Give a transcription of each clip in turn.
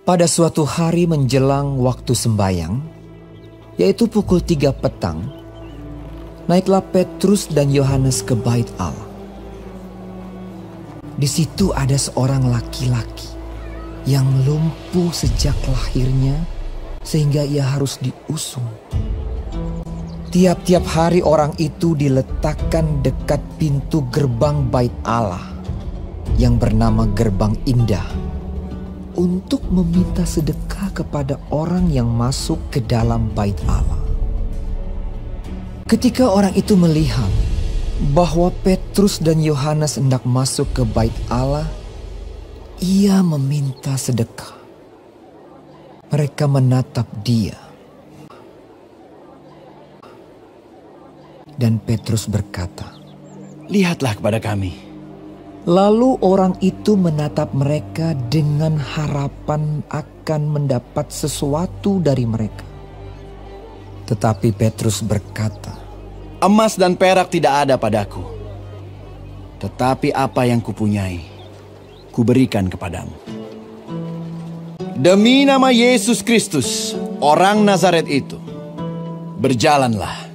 Pada suatu hari menjelang waktu sembayang, yaitu pukul 3 petang, naiklah Petrus dan Yohanes ke bait Allah. Di situ ada seorang laki-laki yang lumpuh sejak lahirnya sehingga ia harus diusung. Tiap-tiap hari orang itu diletakkan dekat pintu gerbang bait Allah yang bernama Gerbang Indah untuk meminta sedekah kepada orang yang masuk ke dalam bait Allah. Ketika orang itu melihat bahwa Petrus dan Yohanes hendak masuk ke bait Allah, ia meminta sedekah. Mereka menatap dia. Dan Petrus berkata, "Lihatlah kepada kami." Lalu orang itu menatap mereka dengan harapan akan mendapat sesuatu dari mereka. Tetapi Petrus berkata, "Emas dan perak tidak ada padaku, tetapi apa yang kupunyai, kuberikan kepadamu. Demi nama Yesus Kristus, orang Nazaret itu, berjalanlah."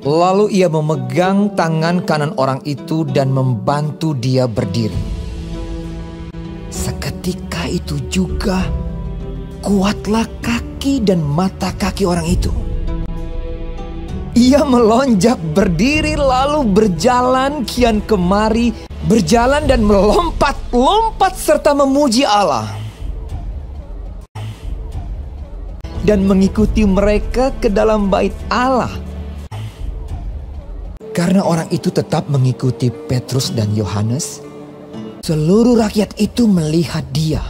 Lalu ia memegang tangan kanan orang itu dan membantu dia berdiri. Seketika itu juga kuatlah kaki dan mata kaki orang itu. Ia melonjak berdiri lalu berjalan kian kemari, berjalan dan melompat-lompat serta memuji Allah. Dan mengikuti mereka ke dalam bait Allah. Karena orang itu tetap mengikuti Petrus dan Yohanes, seluruh rakyat itu melihat dia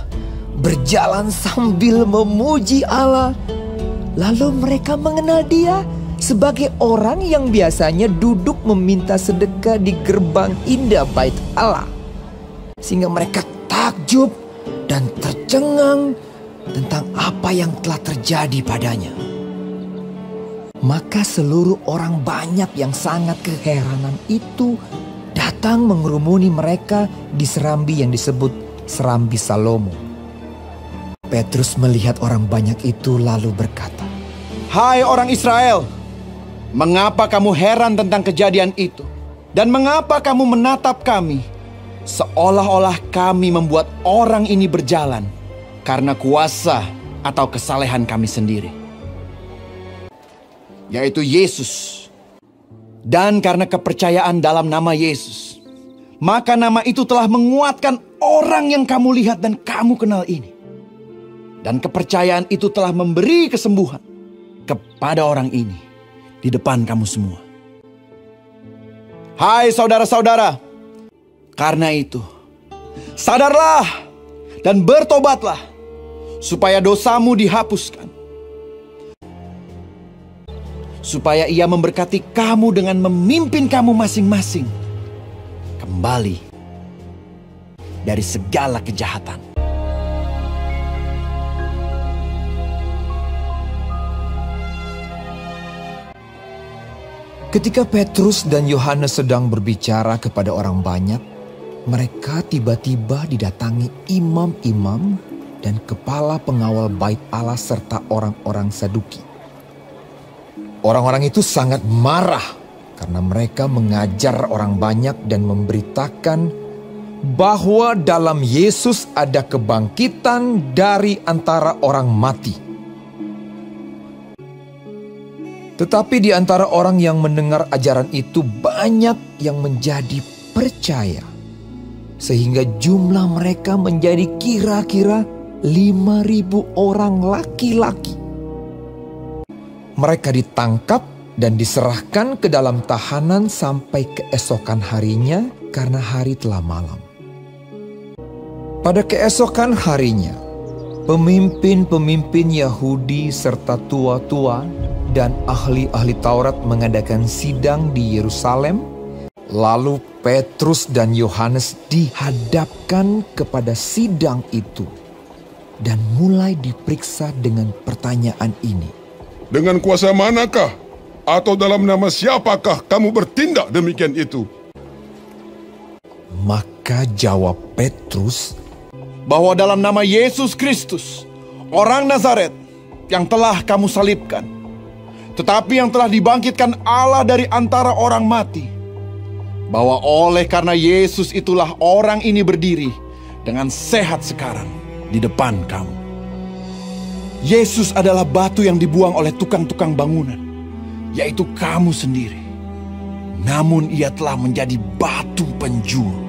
berjalan sambil memuji Allah. Lalu mereka mengenal dia sebagai orang yang biasanya duduk meminta sedekah di gerbang indah bait Allah. Sehingga mereka takjub dan tercengang tentang apa yang telah terjadi padanya. Maka seluruh orang banyak yang sangat keheranan itu datang mengerumuni mereka di serambi yang disebut Serambi Salomo. Petrus melihat orang banyak itu lalu berkata, "Hai orang Israel, mengapa kamu heran tentang kejadian itu? Dan mengapa kamu menatap kami seolah-olah kami membuat orang ini berjalan karena kuasa atau kesalehan kami sendiri? Yaitu Yesus. Dan karena kepercayaan dalam nama Yesus, maka nama itu telah menguatkan orang yang kamu lihat dan kamu kenal ini. Dan kepercayaan itu telah memberi kesembuhan kepada orang ini di depan kamu semua. Hai saudara-saudara, karena itu sadarlah dan bertobatlah supaya dosamu dihapuskan, supaya Ia memberkati kamu dengan memimpin kamu masing-masing kembali dari segala kejahatan." ketika Petrus dan Yohanes sedang berbicara kepada orang banyak, mereka tiba-tiba didatangi imam-imam dan kepala pengawal bait Allah serta orang-orang Saduki. Orang-orang itu sangat marah karena mereka mengajar orang banyak dan memberitakan bahwa dalam Yesus ada kebangkitan dari antara orang mati. Tetapi di antara orang yang mendengar ajaran itu banyak yang menjadi percaya, sehingga jumlah mereka menjadi kira-kira 5.000 orang laki-laki. Mereka ditangkap dan diserahkan ke dalam tahanan sampai keesokan harinya karena hari telah malam. Pada keesokan harinya, pemimpin-pemimpin Yahudi serta tua-tua dan ahli-ahli Taurat mengadakan sidang di Yerusalem. Lalu Petrus dan Yohanes dihadapkan kepada sidang itu dan mulai diperiksa dengan pertanyaan ini. Dengan kuasa manakah atau dalam nama siapakah kamu bertindak demikian itu? Maka jawab Petrus, bahwa dalam nama Yesus Kristus, orang Nazaret yang telah kamu salibkan, tetapi yang telah dibangkitkan Allah dari antara orang mati, bahwa oleh karena Yesus itulah orang ini berdiri dengan sehat sekarang di depan kamu. Yesus adalah batu yang dibuang oleh tukang-tukang bangunan, yaitu kamu sendiri. Namun ia telah menjadi batu penjuru.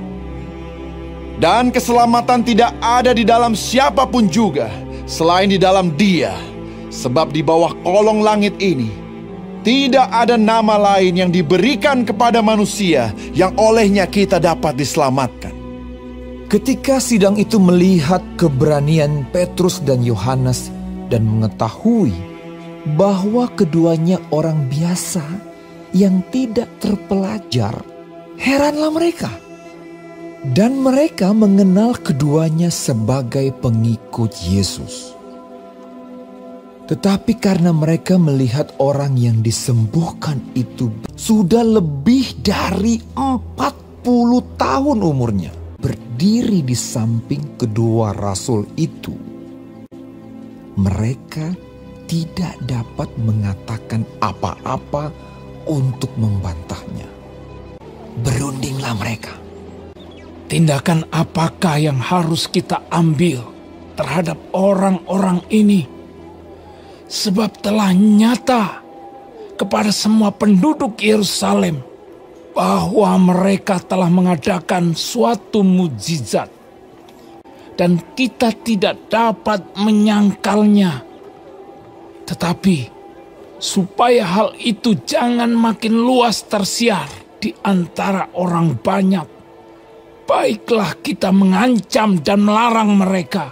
Dan keselamatan tidak ada di dalam siapapun juga selain di dalam Dia. Sebab di bawah kolong langit ini tidak ada nama lain yang diberikan kepada manusia yang olehnya kita dapat diselamatkan. ketika sidang itu melihat keberanian Petrus dan Yohanes dan mengetahui bahwa keduanya orang biasa yang tidak terpelajar, heranlah mereka. Dan mereka mengenal keduanya sebagai pengikut Yesus. Tetapi karena mereka melihat orang yang disembuhkan itu sudah lebih dari 40 tahun umurnya, berdiri di samping kedua rasul itu, mereka tidak dapat mengatakan apa-apa untuk membantahnya. Berundinglah mereka. Tindakan apakah yang harus kita ambil terhadap orang-orang ini? Sebab telah nyata kepada semua penduduk Yerusalem bahwa mereka telah mengadakan suatu mukjizat, dan kita tidak dapat menyangkalnya. Tetapi supaya hal itu jangan makin luas tersiar di antara orang banyak, baiklah kita mengancam dan melarang mereka.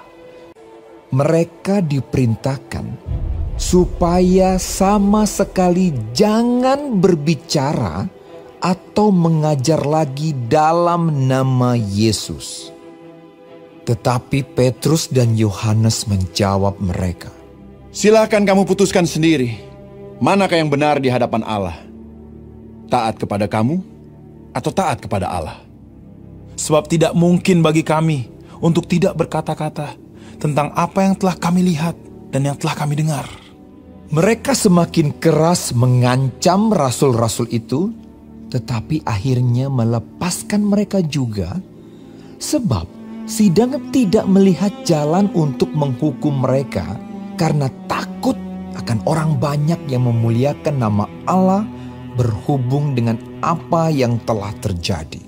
Mereka diperintahkan supaya sama sekali jangan berbicara atau mengajar lagi dalam nama Yesus. Tetapi Petrus dan Yohanes menjawab mereka, Silakan kamu putuskan sendiri, manakah yang benar di hadapan Allah? Taat kepada kamu atau taat kepada Allah? Sebab tidak mungkin bagi kami untuk tidak berkata-kata tentang apa yang telah kami lihat dan yang telah kami dengar. Mereka semakin keras mengancam rasul-rasul itu, tetapi akhirnya melepaskan mereka juga, sebab sidang tidak melihat jalan untuk menghukum mereka karena takut akan orang banyak yang memuliakan nama Allah berhubung dengan apa yang telah terjadi.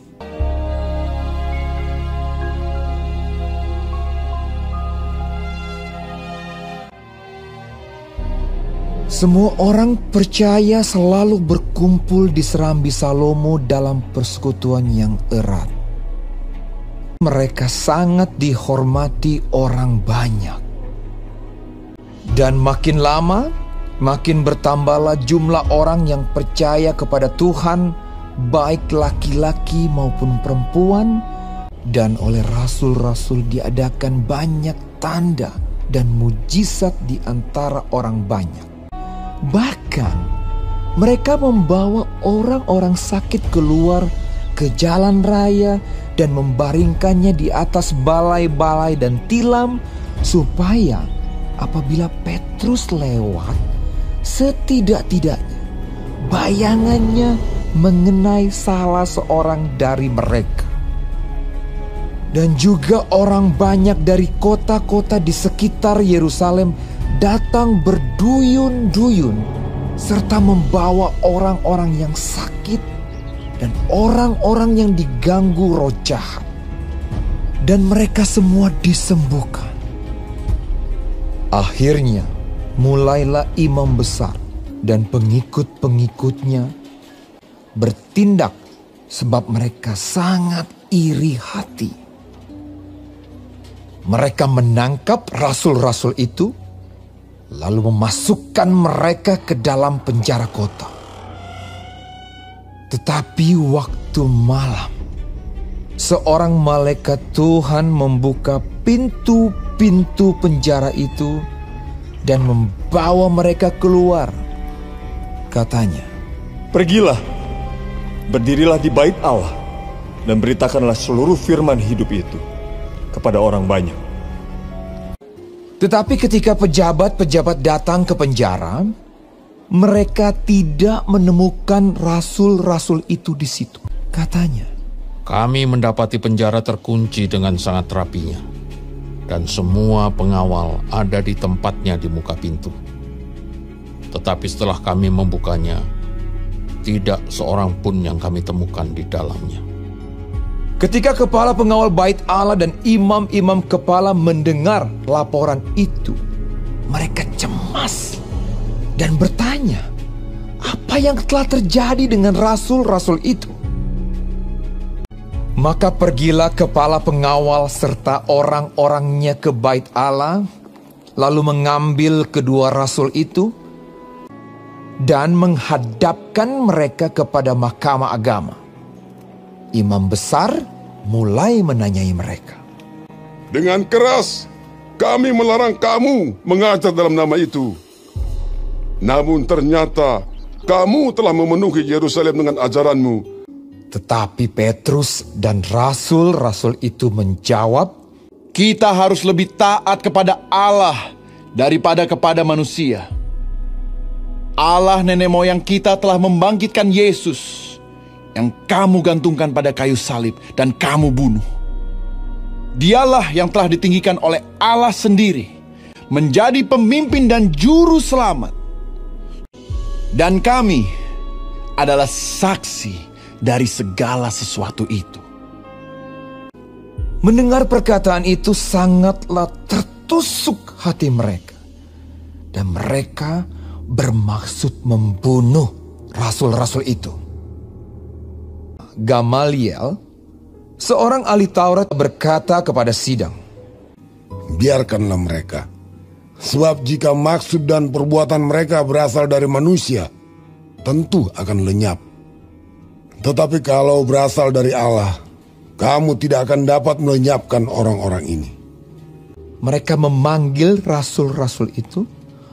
Semua orang percaya selalu berkumpul di Serambi Salomo dalam persekutuan yang erat. Mereka sangat dihormati orang banyak. Dan makin lama, makin bertambahlah jumlah orang yang percaya kepada Tuhan, baik laki-laki maupun perempuan, dan oleh rasul-rasul diadakan banyak tanda dan mujizat di antara orang banyak. Bahkan mereka membawa orang-orang sakit keluar ke jalan raya dan membaringkannya di atas balai-balai dan tilam, supaya apabila Petrus lewat, setidak-tidaknya bayangannya mengenai salah seorang dari mereka. Dan juga orang banyak dari kota-kota di sekitar Yerusalem datang berduyun-duyun serta membawa orang-orang yang sakit dan orang-orang yang diganggu roh jahat, dan mereka semua disembuhkan. Akhirnya mulailah imam besar dan pengikut-pengikutnya bertindak sebab mereka sangat iri hati. Mereka menangkap rasul-rasul itu, lalu memasukkan mereka ke dalam penjara kota. Tetapi waktu malam, seorang malaikat Tuhan membuka pintu-pintu penjara itu dan membawa mereka keluar. Katanya, Pergilah, berdirilah di bait Allah, dan beritakanlah seluruh firman hidup itu kepada orang banyak. Tetapi ketika pejabat-pejabat datang ke penjara, mereka tidak menemukan rasul-rasul itu di situ. Katanya, Kami mendapati penjara terkunci dengan sangat rapinya, dan semua pengawal ada di tempatnya di muka pintu. Tetapi setelah kami membukanya, tidak seorang pun yang kami temukan di dalamnya. ketika kepala pengawal bait Allah dan imam-imam kepala mendengar laporan itu, mereka cemas dan bertanya, apa yang telah terjadi dengan rasul-rasul itu? Maka pergilah kepala pengawal serta orang-orangnya ke bait Allah, lalu mengambil kedua rasul itu dan menghadapkan mereka kepada mahkamah agama. Imam besar mulai menanyai mereka. Dengan keras, kami melarang kamu mengajar dalam nama itu. Namun ternyata kamu telah memenuhi Yerusalem dengan ajaranmu. Tetapi Petrus dan rasul-rasul itu menjawab, Kita harus lebih taat kepada Allah daripada kepada manusia. Allah nenek moyang kita telah membangkitkan Yesus yang kamu gantungkan pada kayu salib dan kamu bunuh. Dialah yang telah ditinggikan oleh Allah sendiri menjadi pemimpin dan juru selamat. Dan kami adalah saksi dari segala sesuatu itu. mendengar perkataan itu sangatlah tertusuk hati mereka. Dan mereka bermaksud membunuh rasul-rasul itu. Gamaliel, seorang ahli Taurat, berkata kepada sidang, Biarkanlah mereka. Sebab jika maksud dan perbuatan mereka berasal dari manusia, tentu akan lenyap. Tetapi kalau berasal dari Allah, kamu tidak akan dapat melenyapkan orang-orang ini. Mereka memanggil rasul-rasul itu,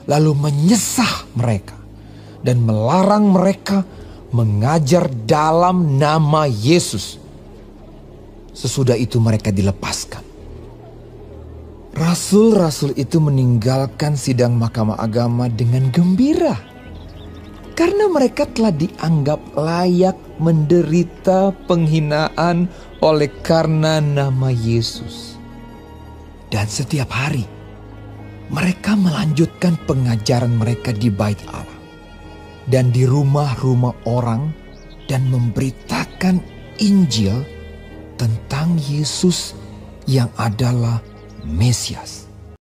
lalu menyesah mereka dan melarang mereka mengajar dalam nama Yesus. Sesudah itu mereka dilepaskan. Rasul-rasul itu meninggalkan sidang mahkamah agama dengan gembira, karena mereka telah dianggap layak menderita penghinaan oleh karena nama Yesus. Dan setiap hari mereka melanjutkan pengajaran mereka di bait Allah dan di rumah-rumah orang dan memberitakan Injil tentang Yesus yang adalah Mesias.